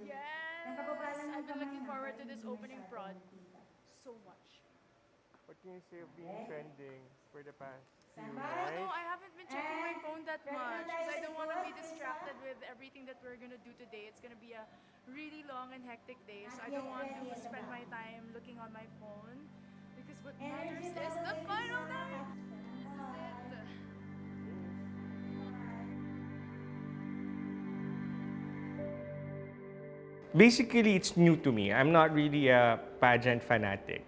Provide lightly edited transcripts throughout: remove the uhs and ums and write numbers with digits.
Yes! I've been looking forward to this opening prod so much. What can you say of being trending for the past few Oh no, nights? I haven't been checking my phone that much because I don't want to be distracted with everything that we're gonna do today. It's gonna be a really long and hectic day, so I don't want to spend my time looking on my phone because what matters is the final night. This is it. Basically, it's new to me. I'm not really a pageant fanatic.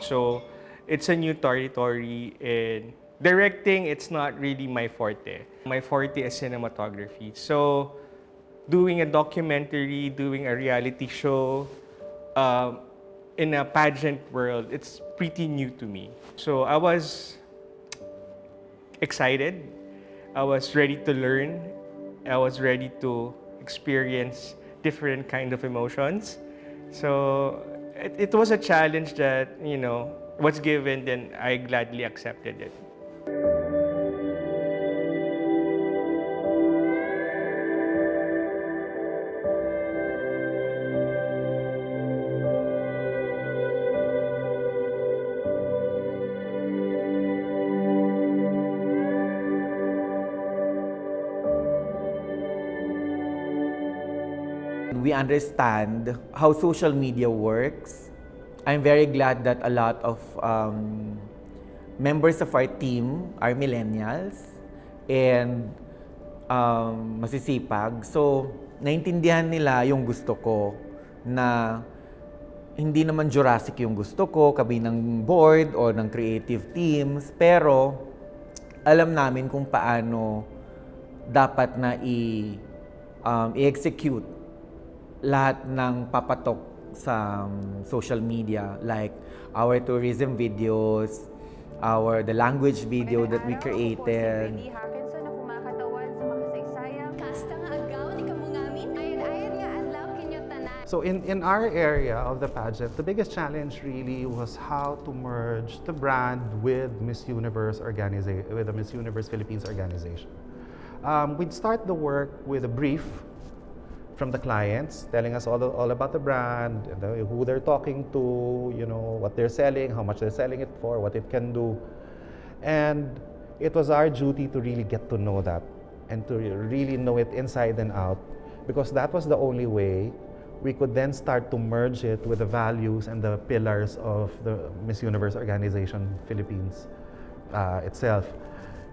So it's a new territory, and directing, it's not really my forte. My forte is cinematography. So doing a documentary, doing a reality show, um, in a pageant world, it's pretty new to me. So I was excited. I was ready to learn. I was ready to experience different kind of emotions. So it was a challenge that, was given, then I gladly accepted it. We understand how social media works. I'm very glad that a lot of members of our team are millennials and masisipag. So, naintindihan nila yung gusto ko na hindi naman Jurassic yung gusto ko, kami ng board o ng creative teams, pero alam namin kung paano dapat na i-execute lahat ng papatok sa social media, like our tourism videos, the language video that we created. Na kumakatawan sa makasaysayan. Kasta nga agaw, ni kamungamin. Ayad-ayad nga adlaw kinyo tanan. So in our area of the pageant, the biggest challenge really was how to merge the brand with Miss Universe with the Miss Universe Philippines organization. We'd start the work with a brief from the clients, telling us all about the brand, who they're talking to, what they're selling, how much they're selling it for, what it can do. And it was our duty to really get to know that and to really know it inside and out, because that was the only way we could then start to merge it with the values and the pillars of the Miss Universe organization Philippines itself.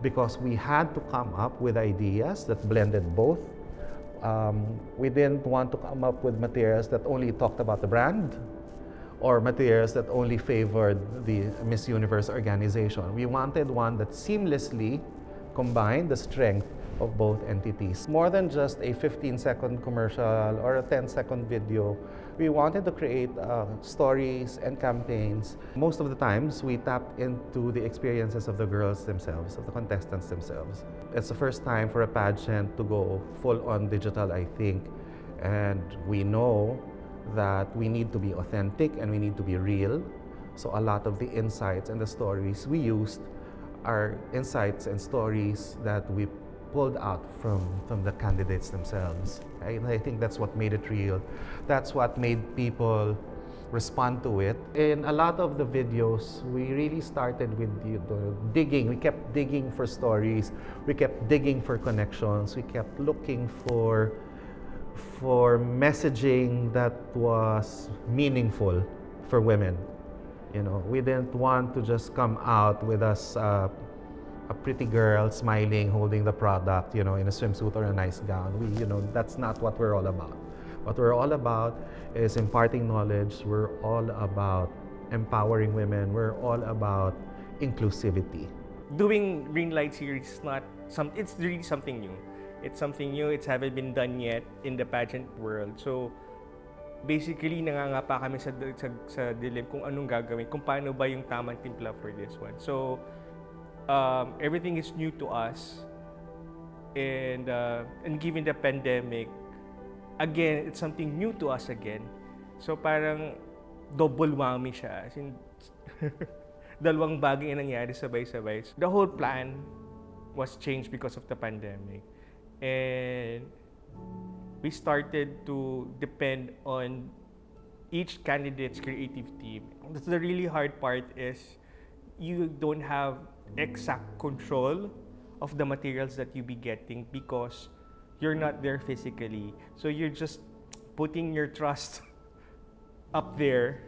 Because we had to come up with ideas that blended both. We didn't want to come up with materials that only talked about the brand or materials that only favored the Miss Universe organization. We wanted one that seamlessly combined the strength of both entities. More than just a 15-second commercial or a 10-second video, we wanted to create stories and campaigns. Most of the times, we tapped into the experiences of the girls themselves, of the contestants themselves. It's the first time for a pageant to go full-on digital, I think. And we know that we need to be authentic and we need to be real. So a lot of the insights and the stories we used are insights and stories that we pulled out from the candidates themselves. And I think that's what made it real. That's what made people respond to it. In a lot of the videos, we really started with digging. We kept digging for stories. We kept digging for connections. We kept looking for messaging that was meaningful for women. We didn't want to just come out with us a pretty girl smiling, holding the product, in a swimsuit or a nice gown. That's not what we're all about. What we're all about is imparting knowledge. We're all about empowering women. We're all about inclusivity. Doing green light series is it's really something new. It's something new. It's haven't been done yet in the pageant world. So basically, nangangapa kami sa dilim kung anong gagawin, kung paano ba yung tamang timpla for this one. So everything is new to us, and given the pandemic, again, it's something new to us again. So parang double whammy siya. As in, dalawang bagay ang nangyari sabay-sabay. The whole plan was changed because of the pandemic. And we started to depend on each candidate's creative team. That's the really hard part is you don't have exact control of the materials that you be getting because you're not there physically. So you're just putting your trust up there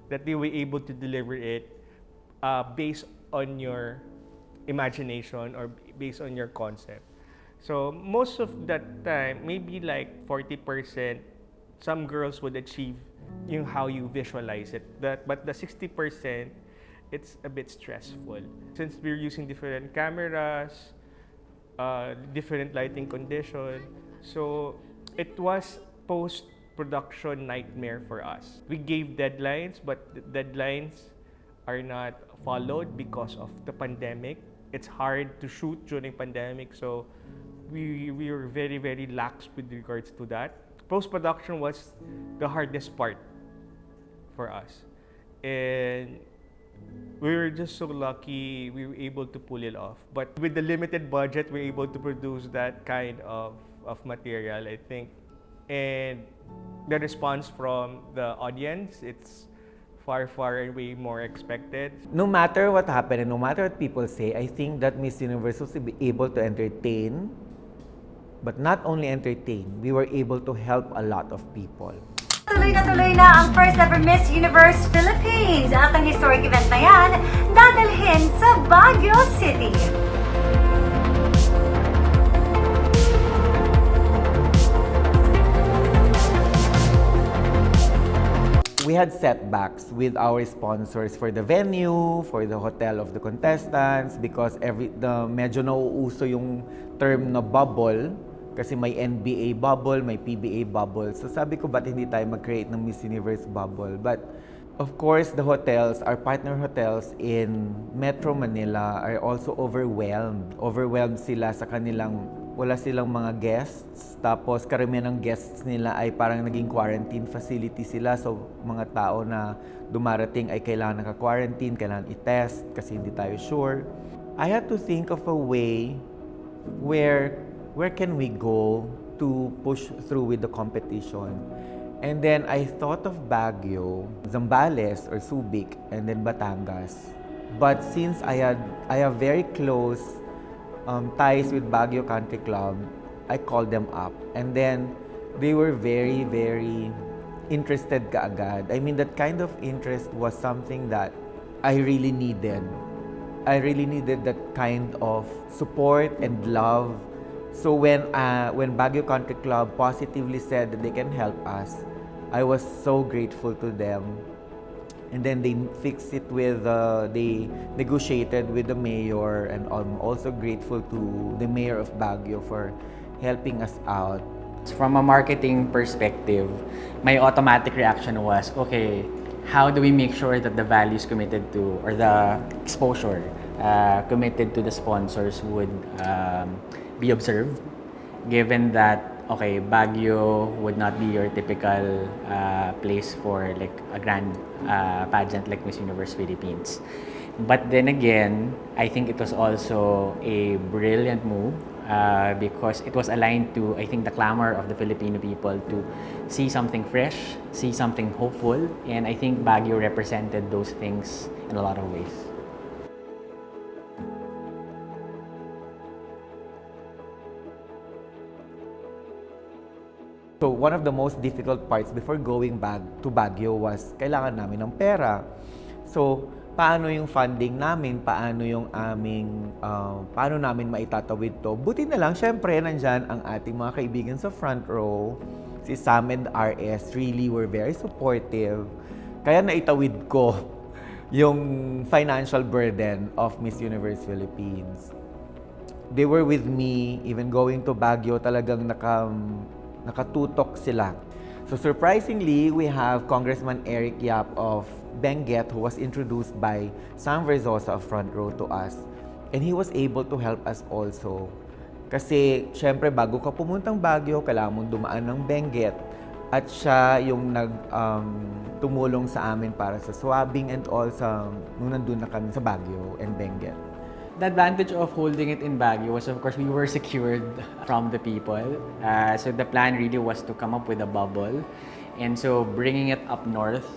that they were able to deliver it based on your imagination or based on your concept. So most of that time, maybe like 40%, some girls would achieve how you visualize it. But the 60%, it's a bit stressful. Since we're using different cameras, different lighting condition, so it was post-production nightmare for us. We gave deadlines, but the deadlines are not followed because of the pandemic. It's hard to shoot during pandemic, so we were very, very lax with regards to that. Post-production was the hardest part for us. And we were just so lucky we were able to pull it off. But with the limited budget, we were able to produce that kind of material, I think. And the response from the audience, it's far, far and way more expected. No matter what happened and no matter what people say, I think that Miss Universe was able to entertain, but not only entertain, we were able to help a lot of people. Tuloy na ang first ever Miss Universe Philippines. At ang historic event na yan, dadalhin sa Baguio City. We had setbacks with our sponsors for the venue, for the hotel of the contestants, because medyo nauuso yung term na bubble, kasi may NBA bubble, may PBA bubble. So sabi ko, ba't hindi tayo mag-create ng Miss Universe bubble? But of course, the hotels, our partner hotels in Metro Manila are also overwhelmed. Overwhelmed sila sa wala silang mga guests. Tapos karamihan ng guests nila ay parang naging quarantine facility sila. So mga tao na dumarating ay kailangan naka-quarantine, kailangan i-test kasi hindi tayo sure. I had to think of a way where can we go to push through with the competition. And then I thought of Baguio, Zambales or Subic, and then Batangas. But since I have very close ties with Baguio Country Club, I called them up. And then they were very, very interested kaagad. I mean, that kind of interest was something that I really needed. I really needed that kind of support and love. So when Baguio Country Club positively said that they can help us, I was so grateful to them. And then they fixed it they negotiated with the mayor, and I'm also grateful to the mayor of Baguio for helping us out. From a marketing perspective, my automatic reaction was, okay, how do we make sure that the values committed to, or the exposure committed to the sponsors would be observed, given that, okay, Baguio would not be your typical place for like a grand pageant like Miss Universe Philippines. But then again, I think it was also a brilliant move because it was aligned to, I think, the clamor of the Filipino people to see something fresh, see something hopeful, and I think Baguio represented those things in a lot of ways. So one of the most difficult parts before going back to Baguio was kailangan namin ng pera. So paano yung funding namin, paano namin maitatawid to. Buti na lang, syempre, nandyan ang ating mga kaibigan sa front row. Si Sam and RS really were very supportive. Kaya naitawid ko yung financial burden of Miss Universe Philippines. They were with me, even going to Baguio, talagang nakatutok sila. So surprisingly, we have Congressman Eric Yap of Benguet, who was introduced by Sam Verzosa of Front Row to us. And he was able to help us also. Kasi, syempre, bago ka pumuntang Baguio, kailangan mong dumaan ng Benguet. At siya yung tumulong sa amin para sa swabbing and all nung nandun na kami sa Baguio and Benguet. The advantage of holding it in Baguio was, of course, we were secured from the people. So the plan really was to come up with a bubble. And so bringing it up north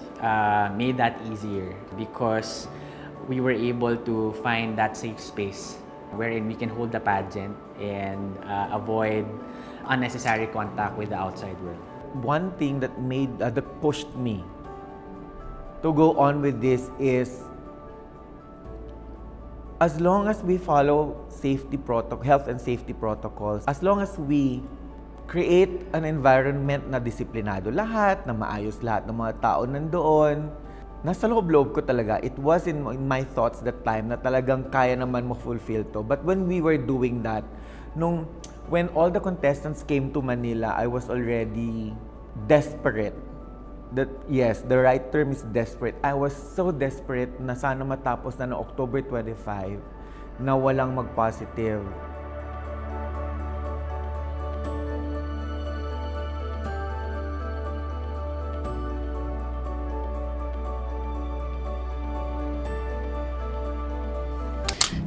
made that easier because we were able to find that safe space wherein we can hold the pageant and avoid unnecessary contact with the outside world. One thing that pushed me to go on with this is, as long as we follow health and safety protocols, as long as we create an environment na disiplinado lahat, na maayos lahat ng mga tao nandoon, nasa loob-loob ko talaga, it was in my thoughts that time na talagang kaya naman mo fulfill to. But when we were doing that, when all the contestants came to Manila, I was already desperate. Yes, the right term is desperate. I was so desperate na sana matapos na noong October 25 na walang mag-positive.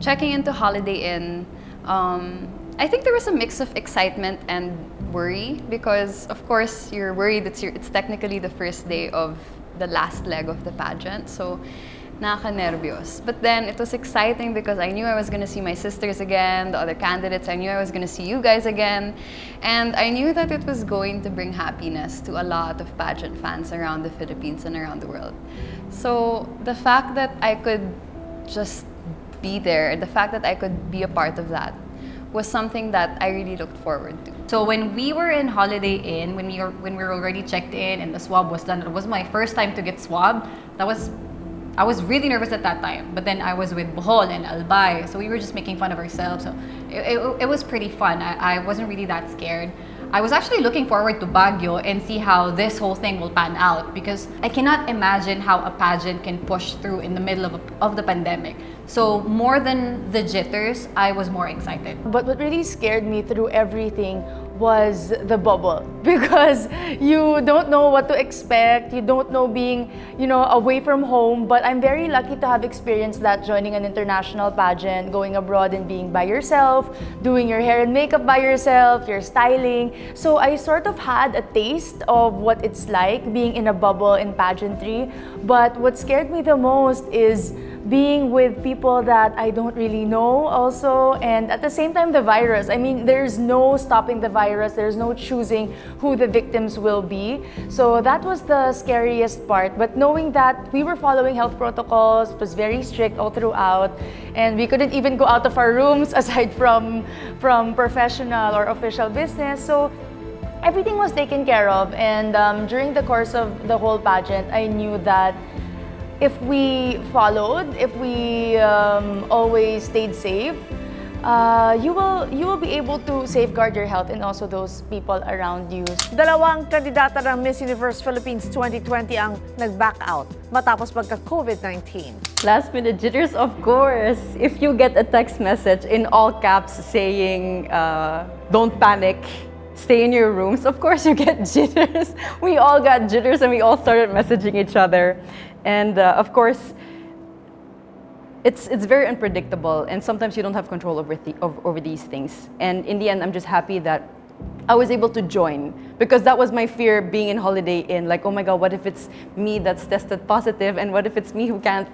Checking into Holiday Inn, I think there was a mix of excitement and worry because, of course, you're worried that it's technically the first day of the last leg of the pageant, so nakaka-nervyos. But then it was exciting because I knew I was going to see my sisters again, the other candidates. I knew I was going to see you guys again, and I knew that it was going to bring happiness to a lot of pageant fans around the Philippines and around the world. So the fact that I could just be there, the fact that I could be a part of that was something that I really looked forward to. So when we were in Holiday Inn, when we were already checked in and the swab was done, it was my first time to get swabbed. I was really nervous at that time, but then I was with Bohol and Albay, so we were just making fun of ourselves. So it was pretty fun. I wasn't really that scared. I was actually looking forward to Baguio and see how this whole thing will pan out because I cannot imagine how a pageant can push through in the middle of the pandemic. So more than the jitters, I was more excited. But what really scared me through everything was the bubble because you don't know what to expect. You don't know being, away from home. But I'm very lucky to have experienced that, joining an international pageant, going abroad and being by yourself, doing your hair and makeup by yourself, your styling. So I sort of had a taste of what it's like being in a bubble in pageantry. But what scared me the most is being with people that I don't really know also, and at the same time the virus. I mean, there's no stopping the virus, there's no choosing who the victims will be. So that was the scariest part. But knowing that we were following health protocols, it was very strict all throughout, and we couldn't even go out of our rooms aside from professional or official business. So everything was taken care of, and during the course of the whole pageant, I knew that if we followed, if we always stayed safe, you will be able to safeguard your health and also those people around you. Dalawang kandidata ng Miss Universe Philippines 2020 ang nag-back out matapos magka-COVID-19. Last minute jitters, of course. If you get a text message in all caps saying, don't panic, stay in your rooms, of course you get jitters. We all got jitters and we all started messaging each other. And of course, it's very unpredictable, and sometimes you don't have control over these things. And in the end, I'm just happy that I was able to join, because that was my fear being in Holiday Inn. Like, oh my God, what if it's me that's tested positive, and what if it's me who can't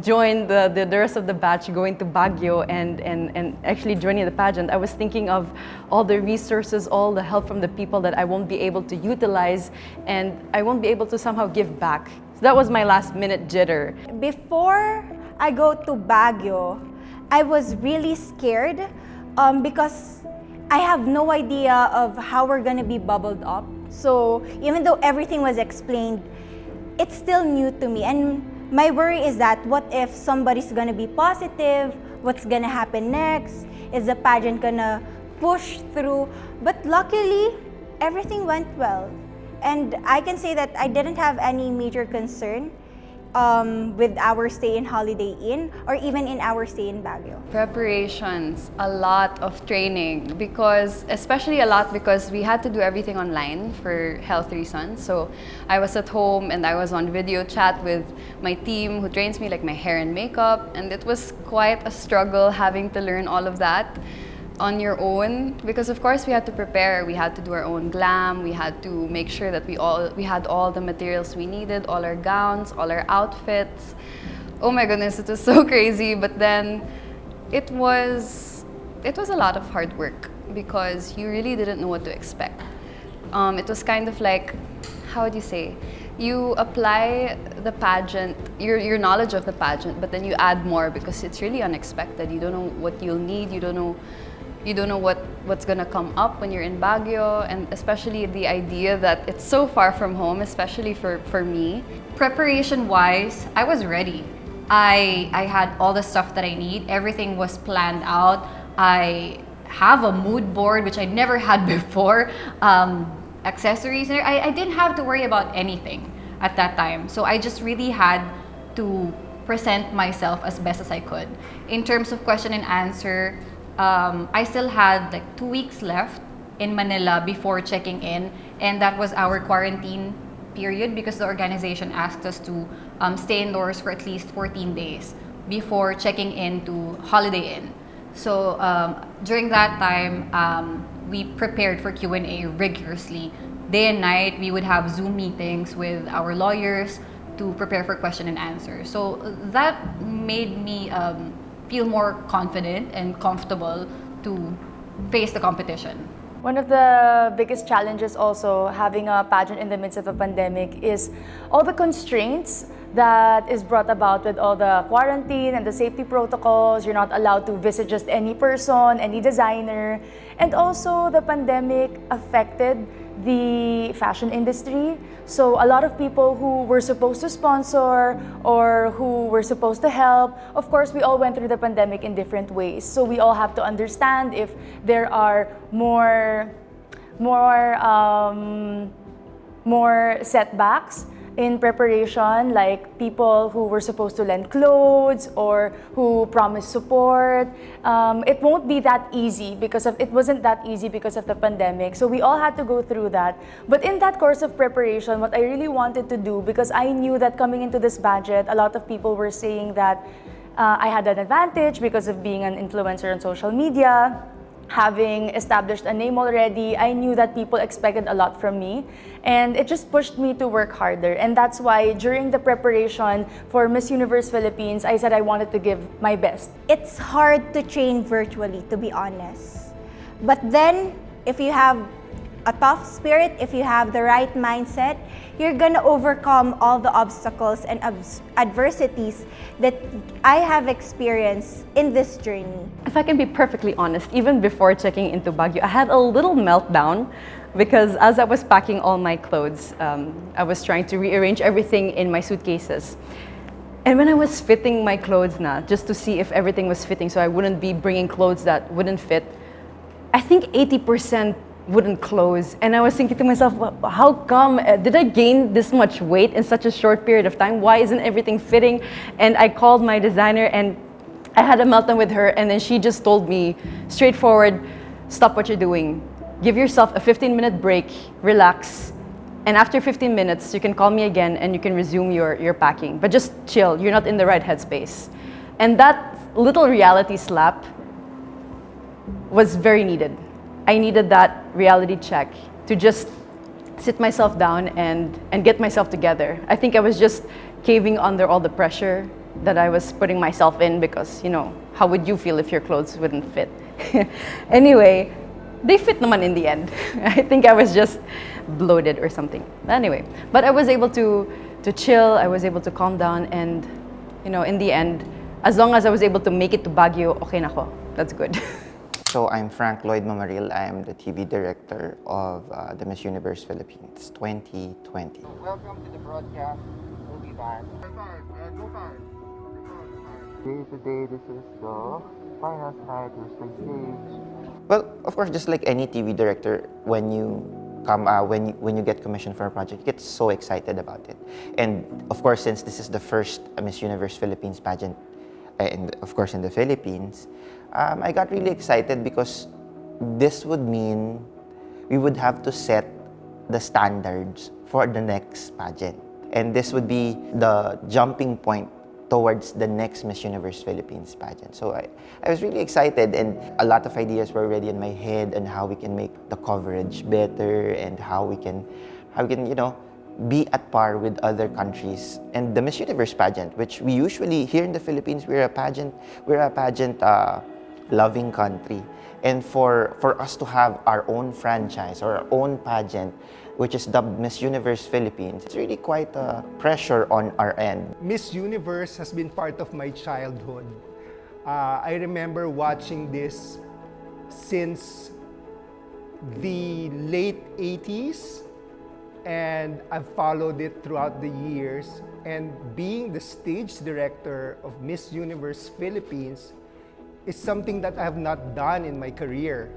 join the rest of the batch going to Baguio and actually joining the pageant? I was thinking of all the resources, all the help from the people that I won't be able to utilize, and I won't be able to somehow give back. So that was my last minute jitter. Before I go to Baguio, I was really scared because I have no idea of how we're gonna be bubbled up. So even though everything was explained, it's still new to me. And my worry is that what if somebody's gonna be positive? What's gonna happen next? Is the pageant gonna push through? But luckily, everything went well. And I can say that I didn't have any major concern. with our stay in Holiday Inn or even in our stay in Baguio? Preparations, a lot of training especially a lot because we had to do everything online for health reasons. So I was at home and I was on video chat with my team who trains me, like my hair and makeup, and it was quite a struggle having to learn all of that on your own because of course we had to prepare, we had to do our own glam, we had to make sure that we had all the materials we needed, all our gowns, all our outfits. Oh my goodness, it was so crazy, but then it was a lot of hard work because you really didn't know what to expect. It was kind of like, how would you say, you apply the pageant, your knowledge of the pageant, but then you add more because it's really unexpected. You don't know what you'll need, you don't know what's gonna come up when you're in Baguio, and especially the idea that it's so far from home, especially for me. Preparation-wise, I was ready. I had all the stuff that I need. Everything was planned out. I have a mood board, which I never had before. Accessories. I didn't have to worry about anything at that time. So I just really had to present myself as best as I could. In terms of question and answer, I still had like 2 weeks left in Manila before checking in, and that was our quarantine period because the organization asked us to stay indoors for at least 14 days before checking into Holiday Inn. So during that time, we prepared for Q&A rigorously. Day and night, we would have Zoom meetings with our lawyers to prepare for question and answer. So that made me feel more confident and comfortable to face the competition. One of the biggest challenges also having a pageant in the midst of a pandemic is all the constraints that is brought about with all the quarantine and the safety protocols. You're not allowed to visit just any person, any designer. And also the pandemic affected the fashion industry. So a lot of people who were supposed to sponsor or who were supposed to help, of course, we all went through the pandemic in different ways. So we all have to understand if there are more setbacks in preparation, like people who were supposed to lend clothes or who promised support. It won't be that easy it wasn't that easy because of the pandemic. So we all had to go through that. But in that course of preparation, what I really wanted to do, because I knew that coming into this budget, a lot of people were saying that I had an advantage because of being an influencer on social media. Having established a name already, I knew that people expected a lot from me, and it just pushed me to work harder. And that's why during the preparation for Miss Universe Philippines, I said I wanted to give my best. It's hard to train virtually, to be honest. But then, if you have a tough spirit, if you have the right mindset, you're gonna overcome all the obstacles and adversities that I have experienced in this journey. If I can be perfectly honest, even before checking into Baguio, I had a little meltdown because as I was packing all my clothes, I was trying to rearrange everything in my suitcases. And when I was fitting my clothes just to see if everything was fitting so I wouldn't be bringing clothes that wouldn't fit, I think 80% wouldn't close. And I was thinking to myself, how come? Did I gain this much weight in such a short period of time? Why isn't everything fitting? And I called my designer and I had a meltdown with her, and then she just told me straightforward, stop what you're doing. Give yourself a 15-minute break, relax, and after 15 minutes, you can call me again and you can resume your packing. But just chill, you're not in the right headspace. And that little reality slap was very needed. I needed that reality check to just sit myself down and get myself together. I think I was just caving under all the pressure that I was putting myself in because, how would you feel if your clothes wouldn't fit? Anyway, they fit naman in the end. I think I was just bloated or something. Anyway, but I was able to chill, I was able to calm down, and, in the end, as long as I was able to make it to Baguio, okay na ko. That's good. So I'm Frank Lloyd Mamaril. I am the TV director of the Miss Universe Philippines 2020. Welcome to the broadcast. We'll be back. Today, this is the final slide. Here's the stage. Well, of course, just like any TV director, when you when you get commissioned for a project, you get so excited about it. And of course, since this is the first Miss Universe Philippines pageant, of course in the Philippines, I got really excited because this would mean we would have to set the standards for the next pageant. And this would be the jumping point towards the next Miss Universe Philippines pageant. So I was really excited, and a lot of ideas were already in my head on how we can make the coverage better and how we can be at par with other countries. And the Miss Universe pageant, which we usually here in the Philippines, we're a pageant loving country. And for us to have our own franchise or our own pageant, which is dubbed Miss Universe Philippines, it's really quite a pressure on our end. Miss Universe has been part of my childhood. I remember watching this since the late 80s, and I've followed it throughout the years. And being the stage director of Miss Universe Philippines is something that I have not done in my career.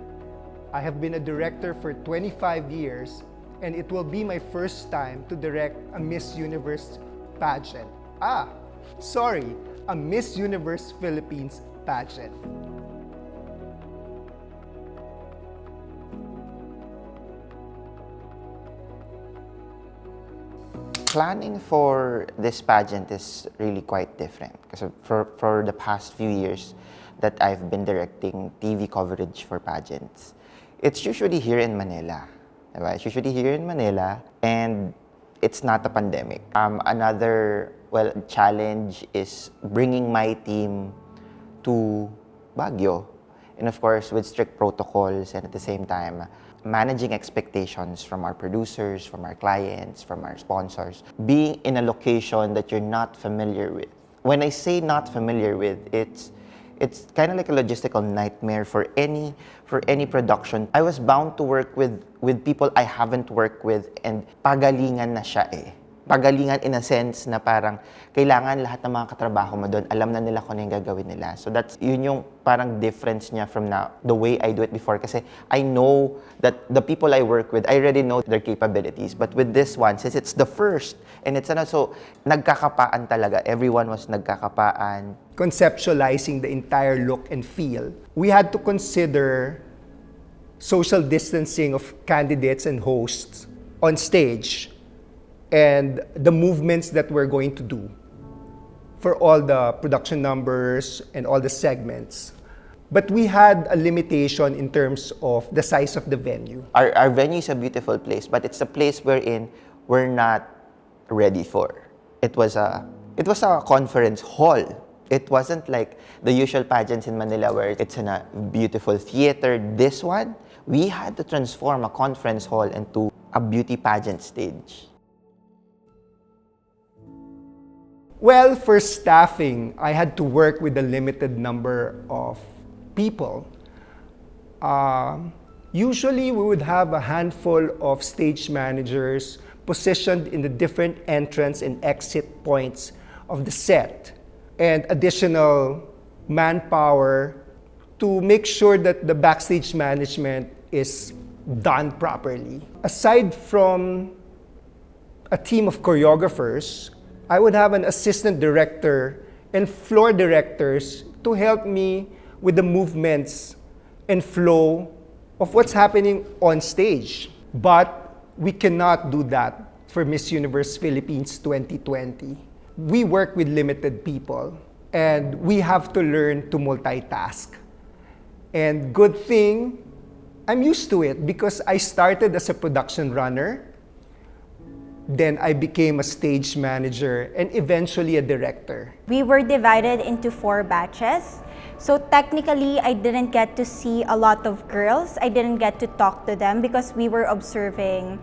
I have been a director for 25 years, and it will be my first time to direct a Miss Universe pageant. A Miss Universe Philippines pageant. Planning for this pageant is really quite different because for the past few years that I've been directing TV coverage for pageants, it's usually here in Manila. Diba? It's usually here in Manila, and it's not a pandemic. Another challenge is bringing my team to Baguio, and of course with strict protocols, and at the same time managing expectations from our producers, from our clients, from our sponsors, being in a location that you're not familiar with. When I say not familiar with, it's kind of like a logistical nightmare for any production. I was bound to work with people I haven't worked with, and pagalingan na siya eh. Pagalingan in a sense na parang kailangan lahat ng mga katrabaho mo doon, alam na nila kung ano yung gagawin nila. So yun yung parang difference niya from now, the way I do it before. Kasi I know that the people I work with, I already know their capabilities. But with this one, since it's the first, and it's so nagkakapaan talaga. Everyone was nagkakapaan. Conceptualizing the entire look and feel, we had to consider social distancing of candidates and hosts on stage, and the movements that we're going to do for all the production numbers and all the segments. But we had a limitation in terms of the size of the venue. Our venue is a beautiful place, but it's a place wherein we're not ready for. It was a conference hall. It wasn't like the usual pageants in Manila where it's in a beautiful theater. This one, we had to transform a conference hall into a beauty pageant stage. Well, for staffing, I had to work with a limited number of people. Usually, we would have a handful of stage managers positioned in the different entrance and exit points of the set, and additional manpower to make sure that the backstage management is done properly. Aside from a team of choreographers, I would have an assistant director and floor directors to help me with the movements and flow of what's happening on stage. But we cannot do that for Miss Universe Philippines 2020. We work with limited people, and we have to learn to multitask. And good thing, I'm used to it because I started as a production runner. Then I became a stage manager and eventually a director. We were divided into 4 batches. So technically, I didn't get to see a lot of girls. I didn't get to talk to them because we were observing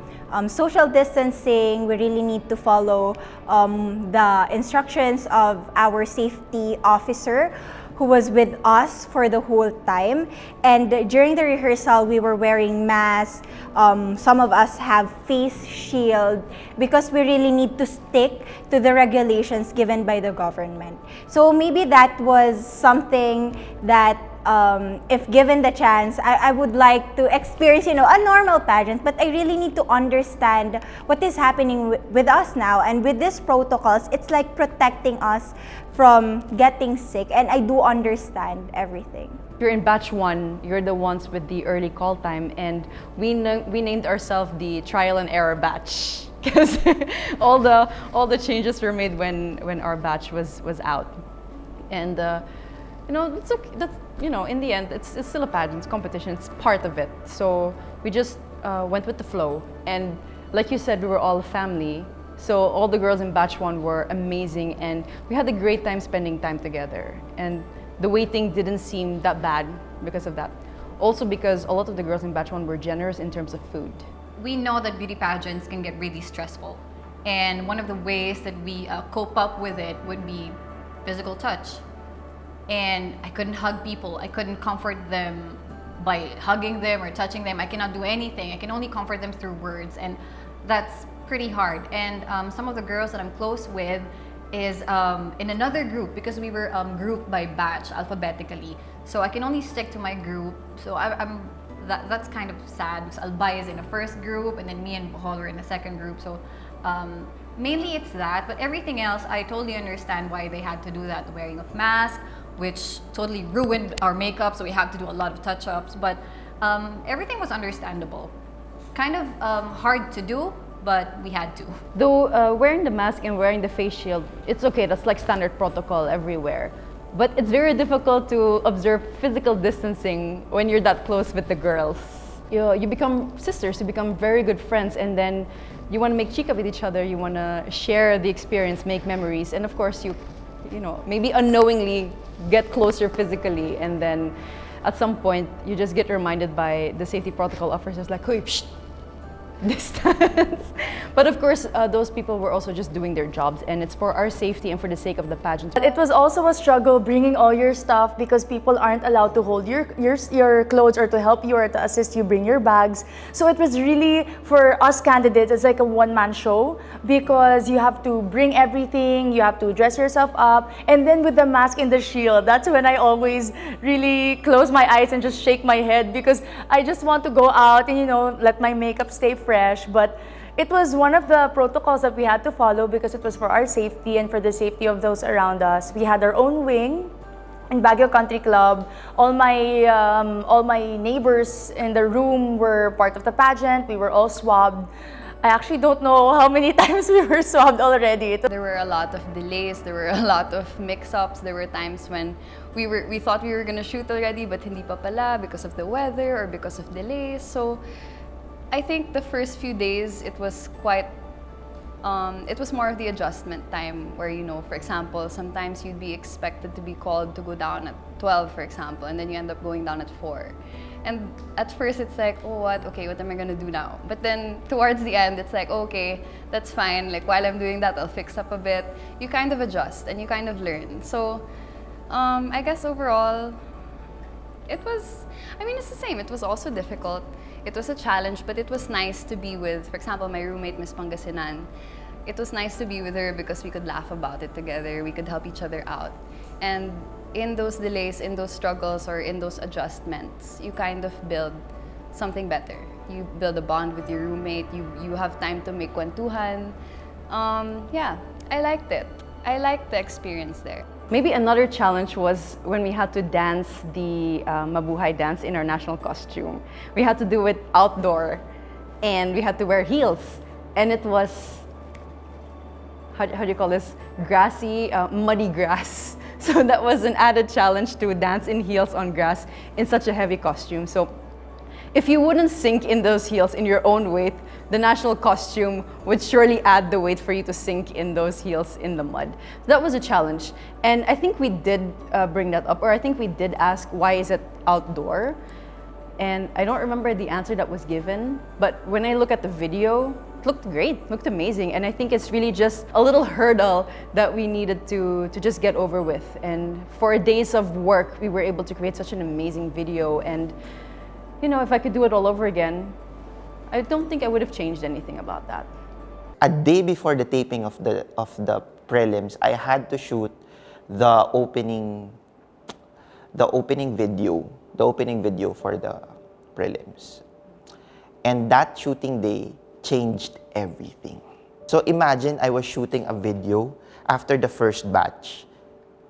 social distancing. We really need to follow the instructions of our safety officer, who was with us for the whole time. And during the rehearsal, we were wearing masks. Some of us have face shield because we really need to stick to the regulations given by the government. So maybe that was something that if given the chance, I would like to experience, a normal pageant, but I really need to understand what is happening with us now. And with these protocols, it's like protecting us from getting sick, and I do understand everything. You're in batch 1, you're the ones with the early call time, and we named ourselves the trial and error batch because all the changes were made when our batch was out. And it's okay. That's, in the end, it's still a pageant, it's competition, it's part of it. So we just went with the flow. And like you said, we were all a family. So all the girls in batch 1 were amazing, and we had a great time spending time together. And the waiting didn't seem that bad because of that. Also because a lot of the girls in batch 1 were generous in terms of food. We know that beauty pageants can get really stressful. And one of the ways that we cope up with it would be physical touch. And I couldn't hug people. I couldn't comfort them by hugging them or touching them. I cannot do anything. I can only comfort them through words. And that's pretty hard. And some of the girls that I'm close with is in another group because we were grouped by batch alphabetically. So I can only stick to my group. So that's kind of sad because Albay is in the first group and then me and Bohol are in the second group. So mainly it's that, but everything else I totally understand why they had to do that. The wearing of masks, which totally ruined our makeup, so we had to do a lot of touch-ups, but everything was understandable. Kind of hard to do, but we had to. Though wearing the mask and wearing the face shield, it's okay, that's like standard protocol everywhere. But it's very difficult to observe physical distancing when you're that close with the girls. You become sisters, you become very good friends, and then you want to make chica with each other, you want to share the experience, make memories, and of course you maybe unknowingly get closer physically, and then at some point you just get reminded by the safety protocol officers like, "Hey, psh, distance." But of course, those people were also just doing their jobs, and it's for our safety and for the sake of the pageant. But it was also a struggle bringing all your stuff because people aren't allowed to hold your clothes or to help you or to assist you bring your bags. So it was really, for us candidates, it's like a one-man show because you have to bring everything, you have to dress yourself up, and then with the mask and the shield, that's when I always really close my eyes and just shake my head because I just want to go out and let my makeup stay fresh. But it was one of the protocols that we had to follow because it was for our safety and for the safety of those around us. We had our own wing in Baguio Country Club. All my neighbors in the room were part of the pageant. We were all swabbed. I actually don't know how many times we were swabbed already. There were a lot of delays, there were a lot of mix-ups, there were times when we thought we were gonna shoot already but hindi pa pala because of the weather or because of delays. So I think the first few days it was quite, it was more of the adjustment time where, for example, sometimes you'd be expected to be called to go down at 12, for example, and then you end up going down at 4. And at first it's like, oh, what am I gonna do now? But then towards the end, it's like, okay, that's fine. Like while I'm doing that, I'll fix up a bit. You kind of adjust and you kind of learn. So I guess overall, it's the same. It was also difficult. It was a challenge, but it was nice to be with, for example, my roommate, Miss Pangasinan. It was nice to be with her because we could laugh about it together. We could help each other out. And in those delays, in those struggles, or in those adjustments, you kind of build something better. You build a bond with your roommate. You have time to make kwentuhan. Yeah, I liked it. I liked the experience there. Maybe another challenge was when we had to dance the Mabuhay dance in our national costume. We had to do it outdoor, and we had to wear heels. And it was, how do you call this? Grassy, muddy grass. So that was an added challenge to dance in heels on grass in such a heavy costume. So if you wouldn't sink in those heels in your own weight, the national costume would surely add the weight for you to sink in those heels in the mud. So that was a challenge. And I think we did bring that up, or I think we did ask, why is it outdoor? And I don't remember the answer that was given, but when I look at the video, it looked great, looked amazing. And I think it's really just a little hurdle that we needed to just get over with. And for days of work, we were able to create such an amazing video. And if I could do it all over again, I don't think I would have changed anything about that. A day before the taping of the prelims, I had to shoot the opening the opening video for the prelims. And that shooting day changed everything. So imagine I was shooting a video after the first batch.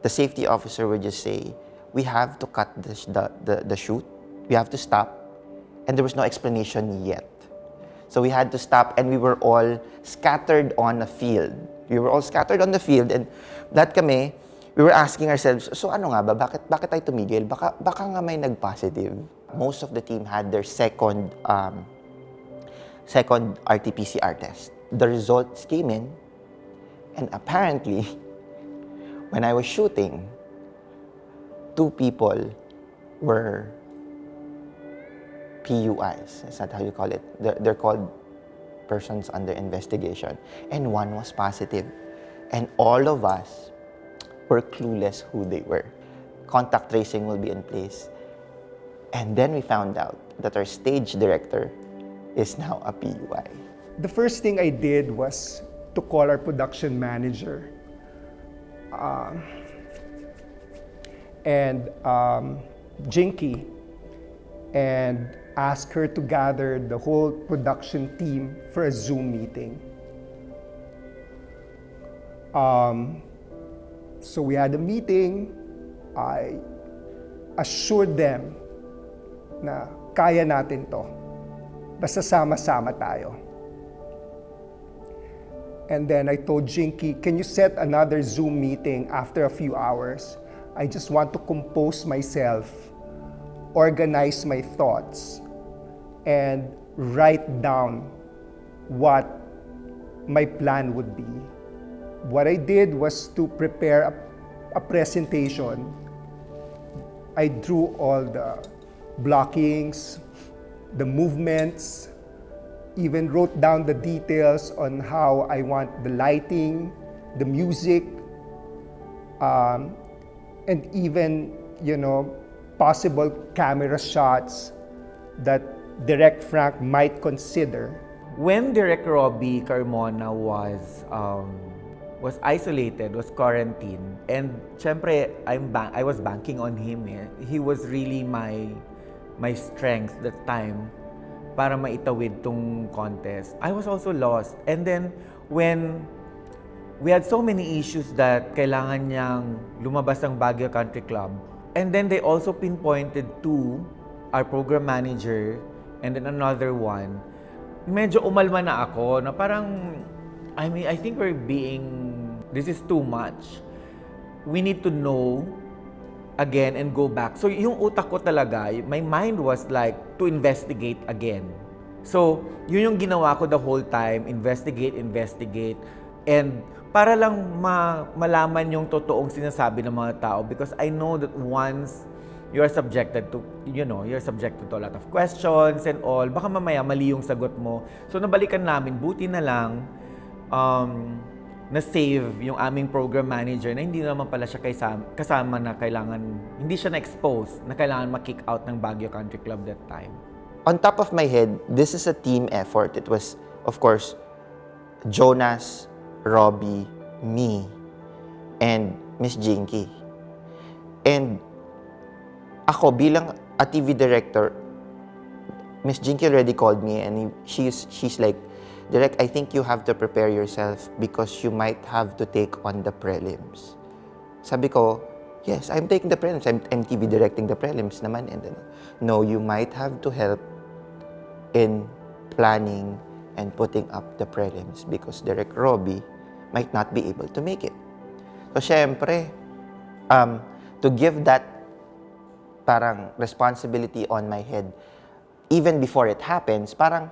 The safety officer would just say, we have to cut the shoot, we have to stop, and there was no explanation yet. So we had to stop, and we were all scattered on the field. And that kami, we were asking ourselves, so ano nga ba, bakit tayo tumigil? Baka nga may nag-positive. Most of the team had their second RT-PCR test. The results came in, and apparently, when I was shooting, 2 people were PUIs. That's not how you call it. They're called persons under investigation. And 1 was positive. And all of us were clueless who they were. Contact tracing will be in place. And then we found out that our stage director is now a PUI. The first thing I did was to call our production manager. Jinky, and ask her to gather the whole production team for a Zoom meeting. So we had a meeting. I assured them na kaya natin to. Basta sama-sama tayo. And then I told Jinky, can you set another Zoom meeting after a few hours? I just want to compose myself, organize my thoughts, and write down what my plan would be. What I did was to prepare a presentation. I drew all the blockings, the movements, even wrote down the details on how I want the lighting, the music, and even, possible camera shots that Direct Frank might consider. When Direct Robbie Carmona was isolated, was quarantined, and syempre I was banking on him. He was really my strength that time para maitawid tong contest. I was also lost. And then when we had so many issues that kailangan niyang lumabas ang Baguio Country Club, and then they also pinpointed to our program manager and then another one, medyo umalma na ako na parang, I think this is too much. We need to know again and go back. So yung utak ko talaga, my mind was like to investigate again. So yun yung ginawa ko the whole time, investigate, and para lang malaman yung totoong sinasabi ng mga tao, because I know that once you're subjected to a lot of questions and all, baka mamaya mali yung sagot mo. So nabalikan namin, buti na lang na-save yung aming program manager na hindi naman pala siya kasama na kailangan, hindi siya na-expose na kailangan ma-kick out ng Baguio Country Club that time. On top of my head, this is a team effort. It was, of course, Jonas, Robbie, me, and Miss Jinky. And ako bilang a TV director, Miss Jinky already called me and she's like, Direk, I think you have to prepare yourself because you might have to take on the prelims. Sabi ko, yes, I'm taking the prelims. I'm TV directing the prelims naman. And then, no, you might have to help in planning and putting up the prelims because Direk Robbie might not be able to make it. So, syempre, to give that parang responsibility on my head, even before it happens, parang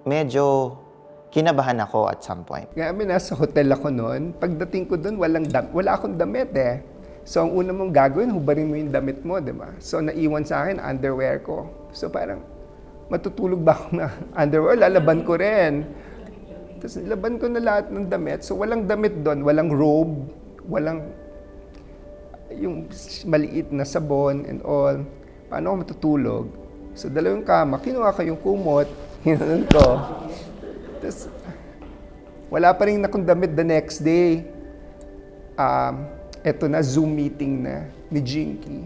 medyo kinabahan ako at some point. Kaya nasa hotel ako noon. Pagdating ko doon, wala akong damit eh. So ang una mong gagawin, hubarin mo yung damit mo, di ba? So naiwan sa akin, underwear ko. So parang, matutulog ba ako na underwear? Lalaban ko rin. Tapos laban ko na lahat ng damit. So walang damit doon, walang robe, walang yung maliit na sabon and all. Paano ako matutulog? So dalawang kama, kinuha ko yung kumot, ginanon ko. Tapos, wala pa rin akong damit the next day. Eto na, Zoom meeting na ni Jinky.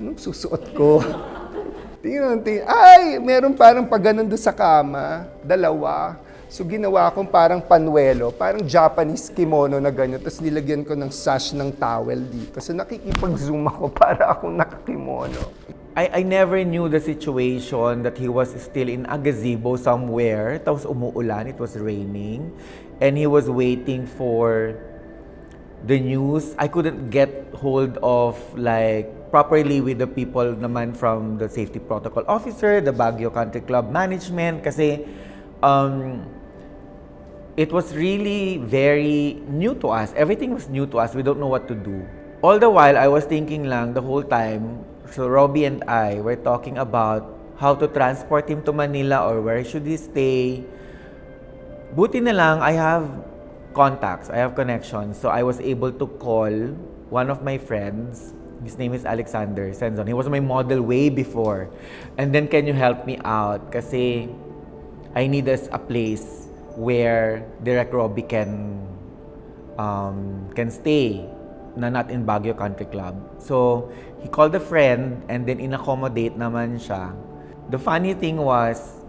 Anong susuot ko? Tingnan, ay, meron parang pagganon doon sa kama, dalawa. So ginawa kong parang panuelo, parang Japanese kimono na ganyan. Tapos nilagyan ko ng sash ng towel dito. So nakikipag-zoom ako para akong nakakimono. I never knew the situation that he was still in a gazebo somewhere. Tapos umuulan, it was raining. And he was waiting for the news. I couldn't get hold of properly with the people naman from the safety protocol officer, the Baguio Country Club management kasi it was really very new to us. Everything was new to us. We don't know what to do. All the while, I was thinking lang the whole time, so Robbie and I were talking about how to transport him to Manila or where should he stay. Buti na lang, I have contacts, I have connections. So I was able to call one of my friends. His name is Alexander Senzon. He was my model way before. And then, can you help me out? Kasi I need a place where Direct Robbie can stay, na not in Baguio Country Club. So, he called a friend and then in-accommodate naman siya. The funny thing was,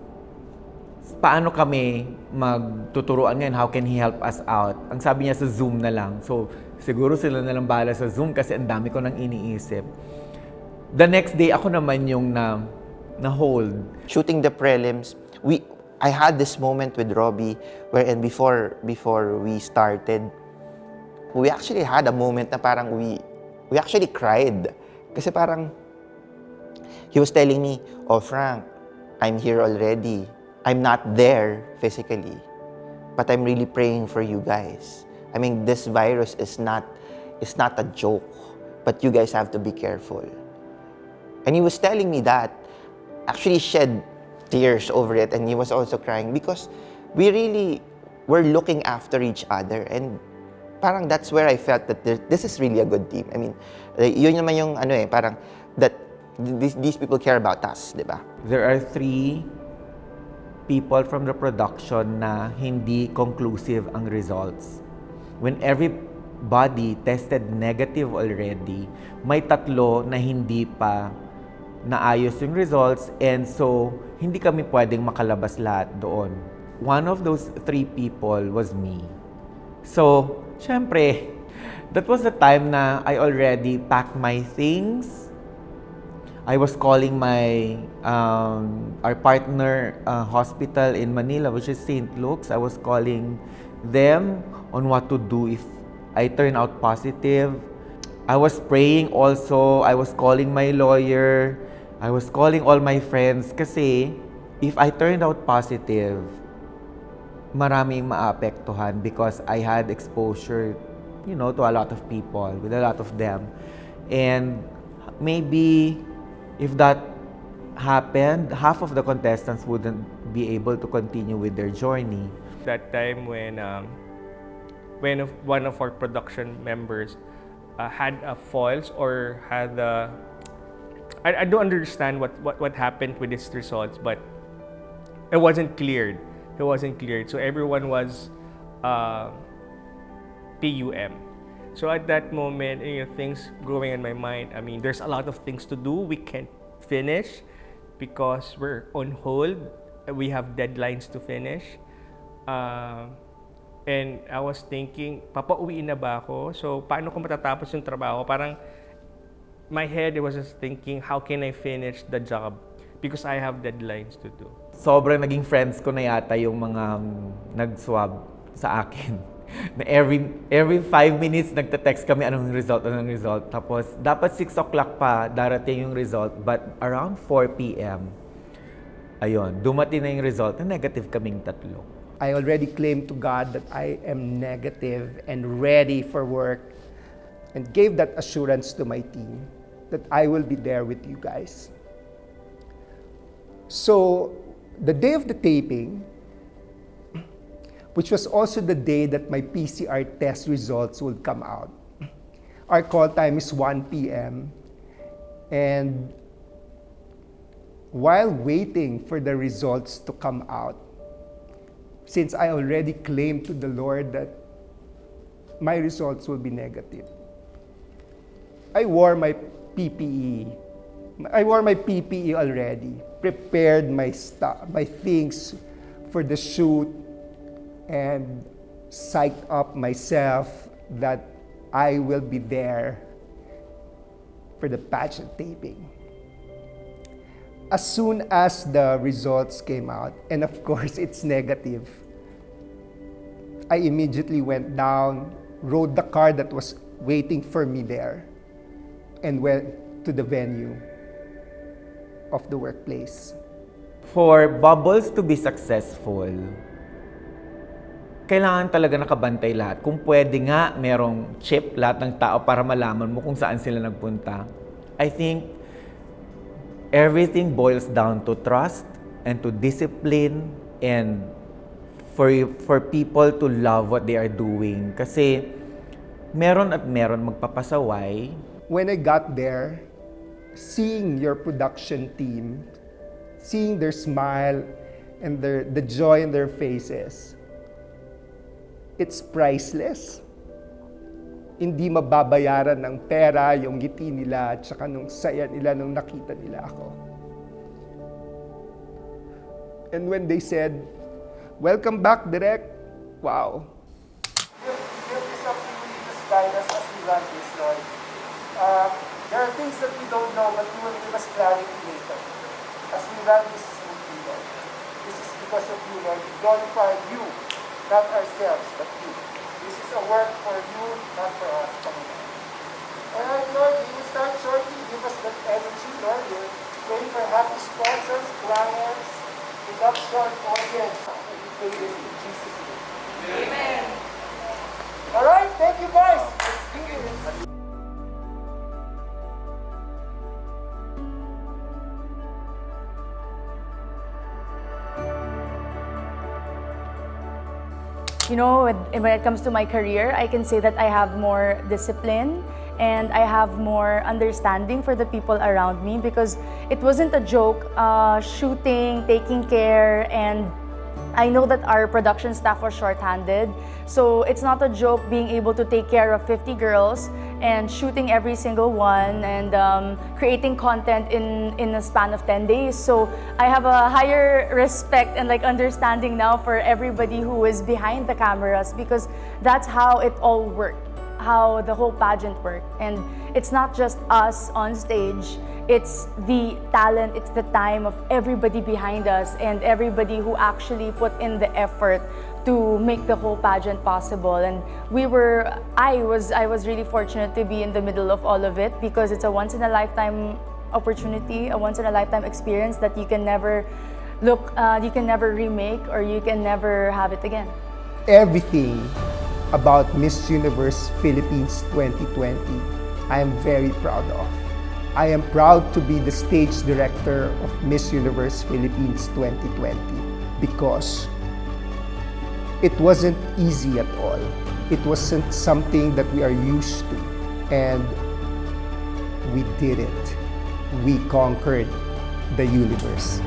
paano kami magtuturuan ngayon? How can he help us out? Ang sabi niya sa Zoom na lang. So, siguro sila na lang bahala sa Zoom kasi ang dami ko nang iniisip. The next day, ako naman yung na-hold. Shooting the prelims, I had this moment with Robbie wherein before we started, we actually had a moment na parang we actually cried. Kasi parang, he was telling me, "Oh Frank, I'm here already. I'm not there physically, but I'm really praying for you guys. I mean, this virus is not a joke, but you guys have to be careful." And he was telling me that, actually shed tears over it, and he was also crying because we really were looking after each other, and parang that's where I felt that this is really a good team. I mean, yun naman yung parang that these people care about us, di ba? There are 3 people from the production na hindi conclusive ang results. When everybody tested negative already, may 3 na hindi pa naayos yung results, and so hindi kami pwedeng makalabas lahat doon. One of those 3 people was me. So, syempre, that was the time na I already packed my things. I was calling our partner hospital in Manila, which is St. Luke's. I was calling them on what to do if I turn out positive. I was praying also. I was calling my lawyer. I was calling all my friends kasi if I turned out positive, maraming maapektuhan because I had exposure, to a lot of people, with a lot of them. And maybe if that happened, half of the contestants wouldn't be able to continue with their journey. That time when one of our production members had a falls or had a I don't understand what happened with his results, but it wasn't cleared. It wasn't cleared. So everyone was PUM. So at that moment, things growing in my mind. I mean, there's a lot of things to do. We can't finish because we're on hold. We have deadlines to finish. And I was thinking, papauwiin na ba ako? So paano ko matatapos yung trabaho? Parang my head was just thinking, how can I finish the job? Because I have deadlines to do. Sobrang naging friends ko na yata yung mga nag-swab sa akin. Na every 5 minutes nagte-text kami anong result. Tapos dapat 6 o'clock pa darating yung result, but around 4 p.m. ayun, dumating na yung result na negative kaming 3. I already claimed to God that I am negative and ready for work, and gave that assurance to my team that I will be there with you guys. So, the day of the taping, which was also the day that my PCR test results would come out, our call time is 1 p.m. And while waiting for the results to come out, since I already claimed to the Lord that my results will be negative, I wore my PPE I wore my PPE already, prepared my stuff, my things for the shoot, and psyched up myself that I will be there for the pageant taping. As soon as the results came out, and of course it's negative, I immediately went down, rode the car that was waiting for me there, and went to the venue of the workplace. For bubbles to be successful, kailangan talaga nakabantay lahat. Kung pwede nga, merong chip lahat ng tao para malaman mo kung saan sila nagpunta. I think everything boils down to trust and to discipline and for people to love what they are doing. Kasi meron at meron magpapasaway. When I got there, seeing your production team, seeing their smile and the joy in their faces, it's priceless. Hindi mababayaran ng pera yung ngiti nila at saka nung saya nila nung nakita nila ako. And when they said, "Welcome back, Darick," wow. Give this opportunity to guide us as we run this, Lord. There are things that we don't know, but you will give us clarity later. As we run this smoothly, Lord. This is because of you, Lord. We glorify you, not ourselves, but you. This is a work for you, not for us. Alright, Lord, we will start shortly. Give us that energy, Lord. We're praying for happy sponsors, clients, production, audience. We pray this in Jesus' name. Amen. Alright, thank you guys. Let's do this. You know, when it comes to my career, I can say that I have more discipline and I have more understanding for the people around me because it wasn't a joke shooting, taking care, and I know that our production staff was short-handed. So it's not a joke being able to take care of 50 girls and shooting every single one and creating content in a span of 10 days. So I have a higher respect and understanding now for everybody who is behind the cameras because that's how it all worked, how the whole pageant worked. And it's not just us on stage, it's the talent, it's the time of everybody behind us and everybody who actually put in the effort to make the whole pageant possible. And I was really fortunate to be in the middle of all of it because it's a once in a lifetime opportunity, a once in a lifetime experience that you can never you can never remake or you can never have it again. Everything about Miss Universe Philippines 2020, I am very proud of. I am proud to be the stage director of Miss Universe Philippines 2020 because it wasn't easy at all. It wasn't something that we are used to. And we did it. We conquered the universe.